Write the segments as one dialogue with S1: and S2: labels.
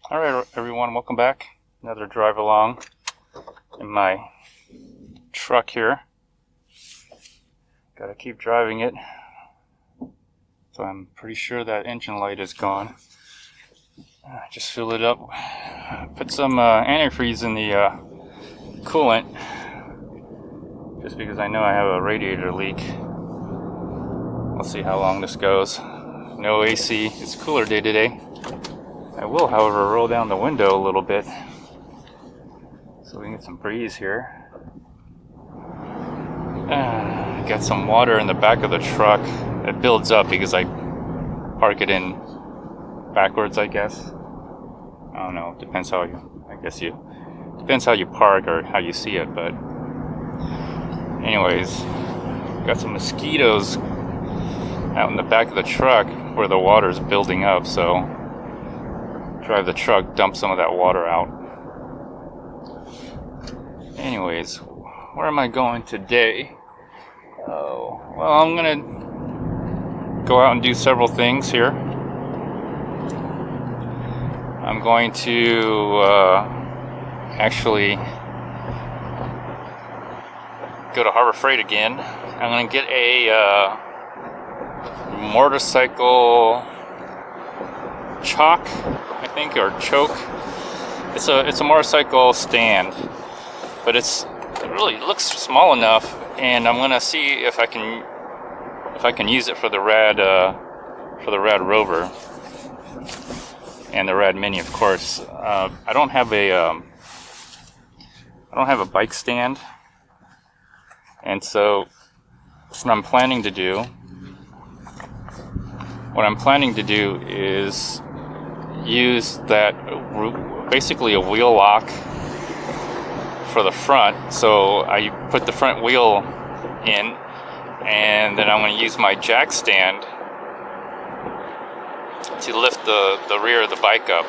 S1: Alright everyone, welcome back. Another drive along in my truck here. Gotta keep driving it. So I'm pretty sure that engine light is gone. Just fill it up. Put some antifreeze in the coolant. Just because I know I have a radiator leak. We'll see how long this goes. No AC. It's a cooler day today. I will, however, roll down the window a little bit so we can get some breeze here. Got some water in the back of the truck. It builds up because I park it in backwards, I guess. I don't know. Depends how depends how you park or how you see it. But anyways, got some mosquitoes out in the back of the truck where the water's building up. So drive the truck, dump some of that water out. Anyways, where am I going today? Oh, well, I'm gonna go out and do several things here. I'm going to actually go to Harbor Freight again. I'm gonna get a motorcycle Chock, I think, or Chock. It's a motorcycle stand, but it really looks small enough, and I'm gonna see if I can use it for the Rad Rover and the Rad Mini, of course. I don't have a bike stand, and so what I'm planning to do is use that, basically a wheel lock for the front. So I put the front wheel in, and then I'm going to use my jack stand to lift the rear of the bike up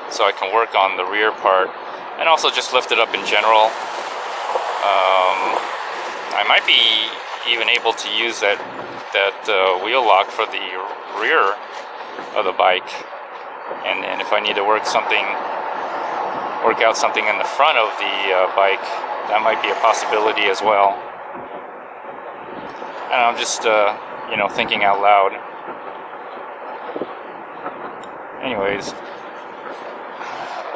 S1: so I can work on the rear part, and also just lift it up in general. I might be even able to use that wheel lock for the rear of the bike, and if I need to work out something in the front of the bike, that might be a possibility as well. And I'm just thinking out loud. Anyways,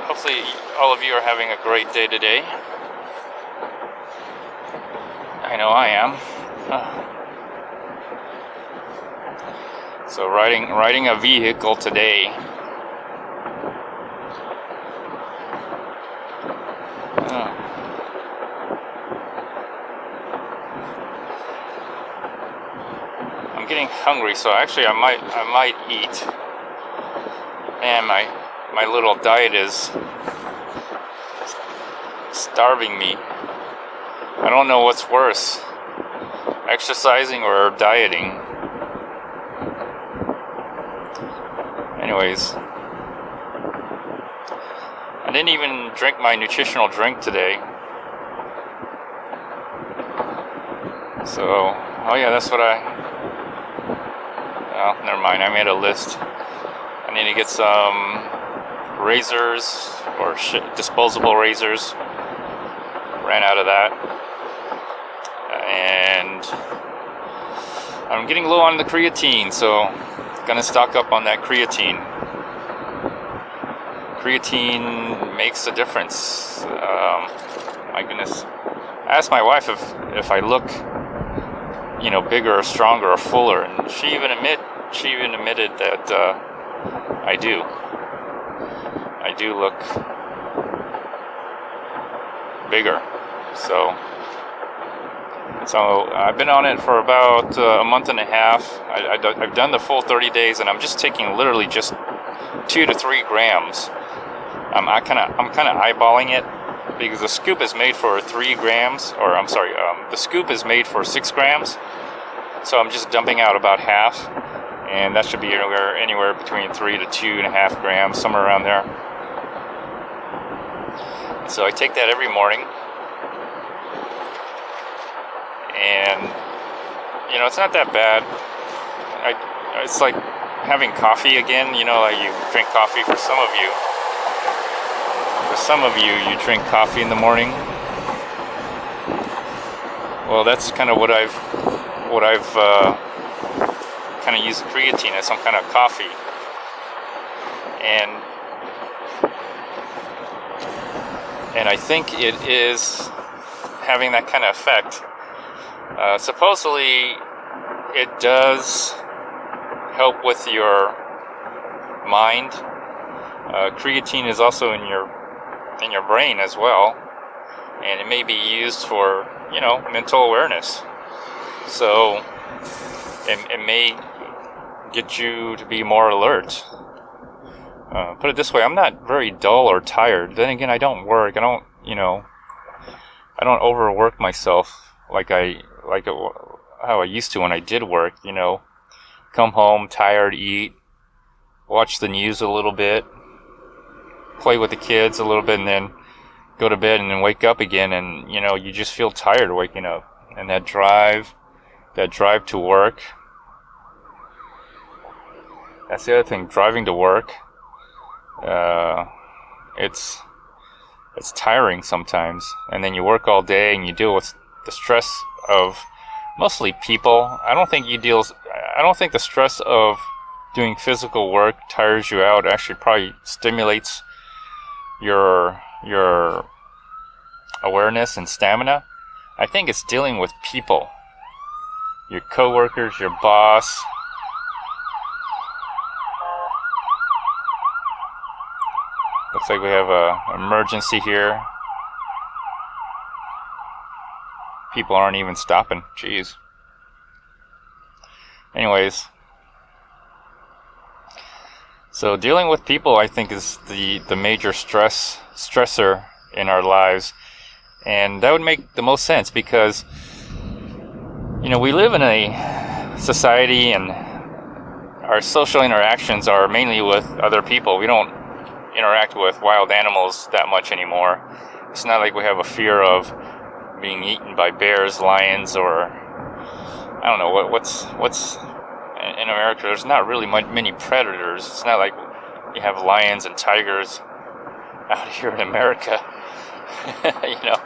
S1: hopefully all of you are having a great day today. I know I am. So riding a vehicle today. I'm getting hungry, so actually I might eat. Man, my little diet is starving me. I don't know what's worse, exercising or dieting. Anyways, I didn't even drink my nutritional drink today. So, oh yeah, that's what oh, never mind, I made a list. I need to get some razors, or disposable razors. Ran out of that. And I'm getting low on the creatine, so gonna stock up on that creatine. Creatine makes a difference. My goodness. I asked my wife if I look, bigger or stronger or fuller, and she even admitted that I do. I do look bigger. So I've been on it for about a month and a half. I've done the full 30 days, and I'm just taking literally just 2 to 3 grams. I'm kind of eyeballing it because the scoop is made for 3 grams, or I'm sorry, the scoop is made for 6 grams. So I'm just dumping out about half, and that should be anywhere between 3 to 2.5 grams, somewhere around there. So I take that every morning, and it's not that bad. It's like having coffee again. Like you drink coffee for some of you. for some of you, you drink coffee in the morning. Well, that's kind of what I've kind of used creatine as some kind of coffee, and I think it is having that kind of effect. Supposedly, it does help with your mind. Creatine is also in your brain as well, and it may be used for, you know, mental awareness. So it may get you to be more alert. Put it this way, I'm not very dull or tired. Then again, I don't work. I don't overwork myself like how I used to when I did work. You know, come home tired, eat, watch the news a little bit, play with the kids a little bit, and then go to bed, and then wake up again, and you know, you just feel tired waking up. And that drive to work, that's the other thing, driving to work, it's tiring sometimes. And then you work all day and you deal with the stress of mostly people. I don't think the stress of doing physical work tires you out. Actually probably stimulates your awareness and stamina. I think it's dealing with people, your coworkers, your boss. Looks like we have an emergency here. People aren't even stopping. Jeez. Anyways, so dealing with people, I think, is the major stressor in our lives. And that would make the most sense because, you know, we live in a society and our social interactions are mainly with other people. We don't interact with wild animals that much anymore. It's not like we have a fear of being eaten by bears, lions, or I don't know what's in America. There's not really many predators. It's not like you have lions and tigers out here in America. You know,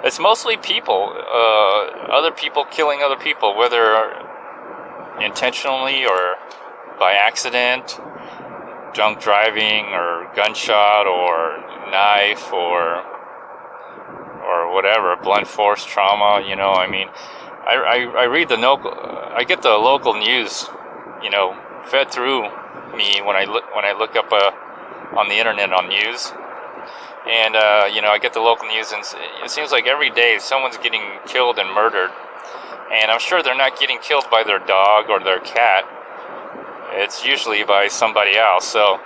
S1: it's mostly people, other people killing other people, whether intentionally or by accident, drunk driving or gunshot or knife or whatever, blunt force trauma. You know, I mean, I read I get the local news, you know, fed through me when I look up on the internet on news. And, you know, I get the local news, and it seems like every day someone's getting killed and murdered. And I'm sure they're not getting killed by their dog or their cat. It's usually by somebody else. So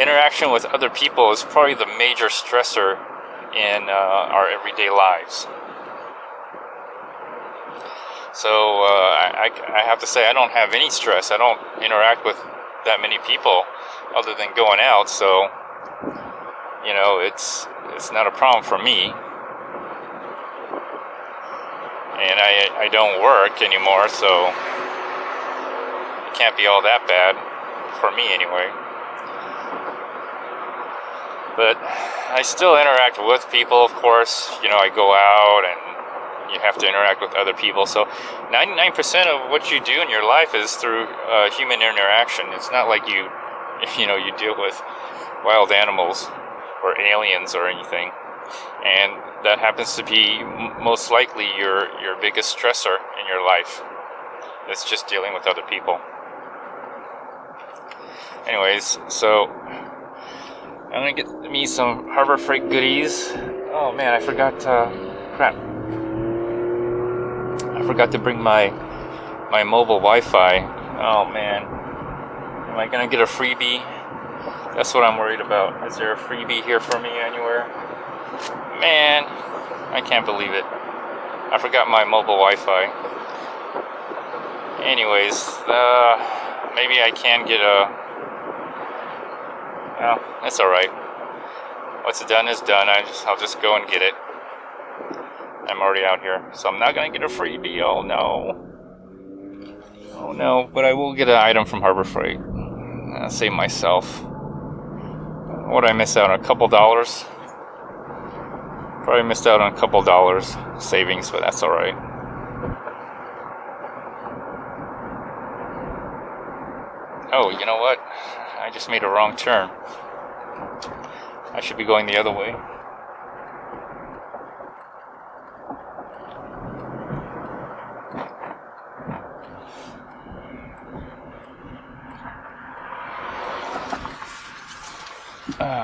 S1: interaction with other people is probably the major stressor in our everyday lives. So I have to say, I don't have any stress. I don't interact with that many people other than going out. So, you know, it's not a problem for me. And I don't work anymore, so it can't be all that bad for me anyway. But I still interact with people, of course. You know, I go out and you have to interact with other people. So 99% of what you do in your life is through human interaction. It's not like you deal with wild animals or aliens or anything. And that happens to be most likely your biggest stressor in your life. It's just dealing with other people. Anyways, so I'm gonna get me some Harbor Freight goodies. Oh man, I forgot. Crap! I forgot to bring my mobile Wi-Fi. Oh man, am I gonna get a freebie? That's what I'm worried about. Is there a freebie here for me anywhere? Man, I can't believe it. I forgot my mobile Wi-Fi. Anyways, maybe I can get a... Well, it's alright. What's done is done. I'll just go and get it. I'm already out here, so I'm not gonna get a freebie. Oh no. Oh no, but I will get an item from Harbor Freight. I'll save myself. what did I miss out on? A couple dollars. Probably missed out on a couple dollars savings, but that's alright. Oh, you know what? I just made a wrong turn. I should be going the other way.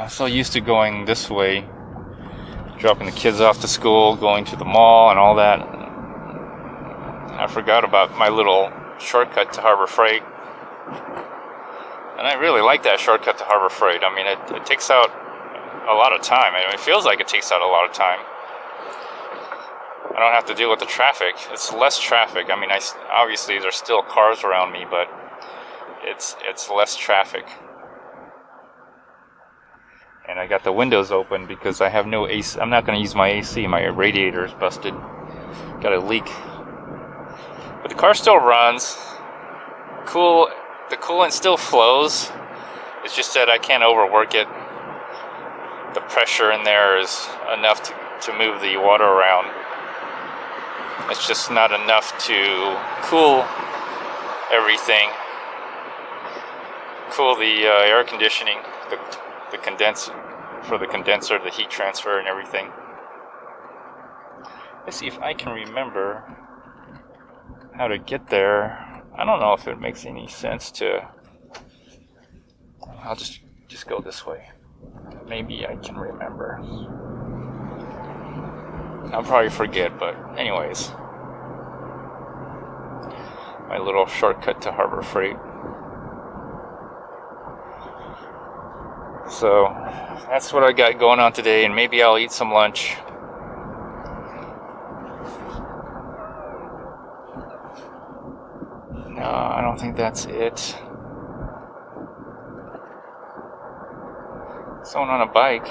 S1: So used to going this way, dropping the kids off to school, going to the mall and all that. I forgot about my little shortcut to Harbor Freight. And I really like that shortcut to Harbor Freight. I mean, it takes out a lot of time. I mean, it feels like it takes out a lot of time. I don't have to deal with the traffic. It's less traffic. I mean, obviously there's still cars around me, but it's less traffic. And I got the windows open because I have no AC. I'm not going to use my AC. My radiator is busted. Got a leak. But the car still runs. Cool. The coolant still flows. It's just that I can't overwork it. The pressure in there is enough to move the water around. It's just not enough to cool everything. Cool the air conditioning, the condenser, for the condenser, the heat transfer and everything. Let's see if I can remember how to get there. I don't know if it makes any sense to... I'll just go this way. Maybe I can remember. I'll probably forget, but anyways. My little shortcut to Harbor Freight. So, that's what I got going on today, and maybe I'll eat some lunch. No, I don't think that's it. Someone on a bike.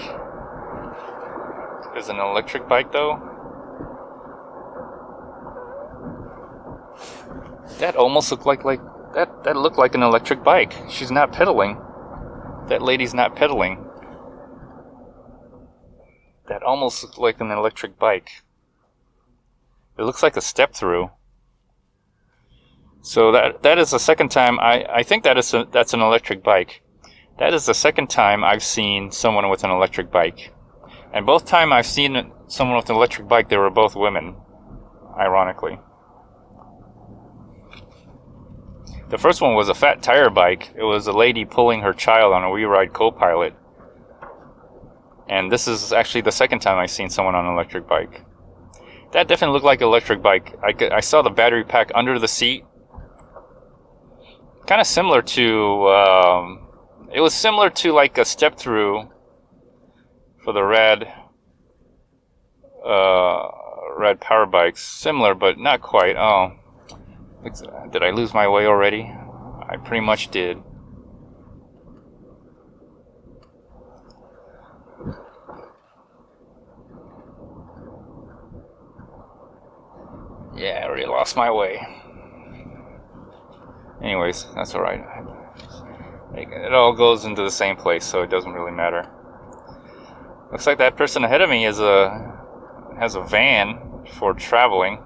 S1: Is it an electric bike though? That almost looked like that looked like an electric bike. She's not pedaling. That lady's not pedaling. That almost looked like an electric bike. It looks like a step through. So that is the second time I think that's an electric bike. That is the second time I've seen someone with an electric bike. And both times I've seen someone with an electric bike, they were both women, ironically. The first one was a fat tire bike. It was a lady pulling her child on a WeRide co-pilot. And this is actually the second time I've seen someone on an electric bike. That definitely looked like an electric bike. I saw the battery pack under the seat. Kind of similar to... it was similar to like a step-through for the red power bikes. Similar, but not quite. Oh, did I lose my way already? I pretty much did. Yeah, I already lost my way. Anyways, that's alright. It all goes into the same place, so it doesn't really matter. Looks like that person ahead of me has a van for traveling.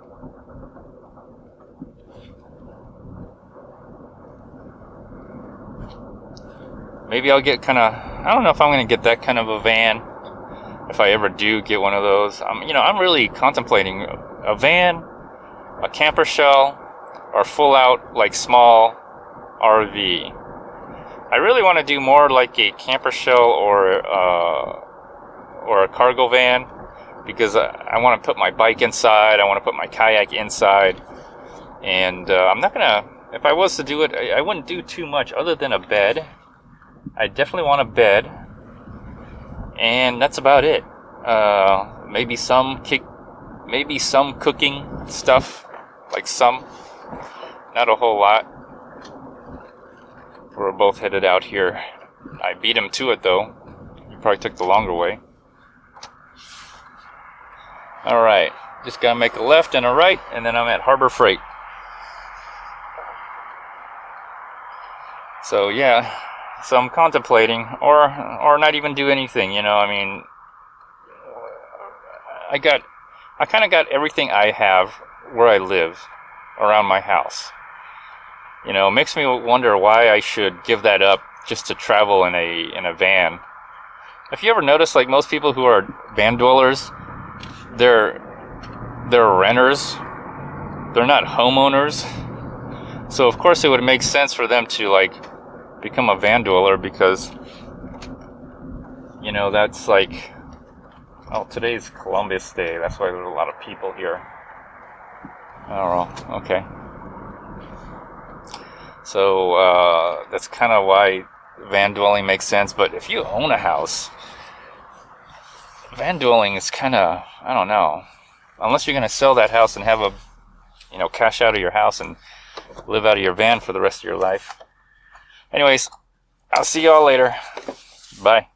S1: Maybe I'll get I don't know if I'm going to get that kind of a van. If I ever do get one of those. I'm really contemplating a van, a camper shell, or full out, like, small RV. I really want to do more like a camper shell or a cargo van, because I want to put my bike inside, I want to put my kayak inside, and I'm not going to, if I was to do it, I wouldn't do too much other than a bed. I definitely want a bed, and that's about it. Maybe some cooking stuff, like some, not a whole lot. We're both headed out here. I beat him to it though. He probably took the longer way. Alright, just gotta make a left and a right, and then I'm at Harbor Freight. So yeah, So I'm contemplating, or not even do anything. I mean, I kind of got everything I have where I live around my house. It makes me wonder why I should give that up just to travel in a van. Have you ever noticed, like, most people who are van dwellers, they're renters. They're not homeowners. So of course it would make sense for them to, like, become a van dweller, because that's like, oh, today's Columbus Day. That's why there's a lot of people here. Oh, well, okay. So that's kind of why van dwelling makes sense. But if you own a house, van dwelling is kind of, I don't know. Unless you're going to sell that house and have a, cash out of your house and live out of your van for the rest of your life. Anyways, I'll see y'all later. Bye.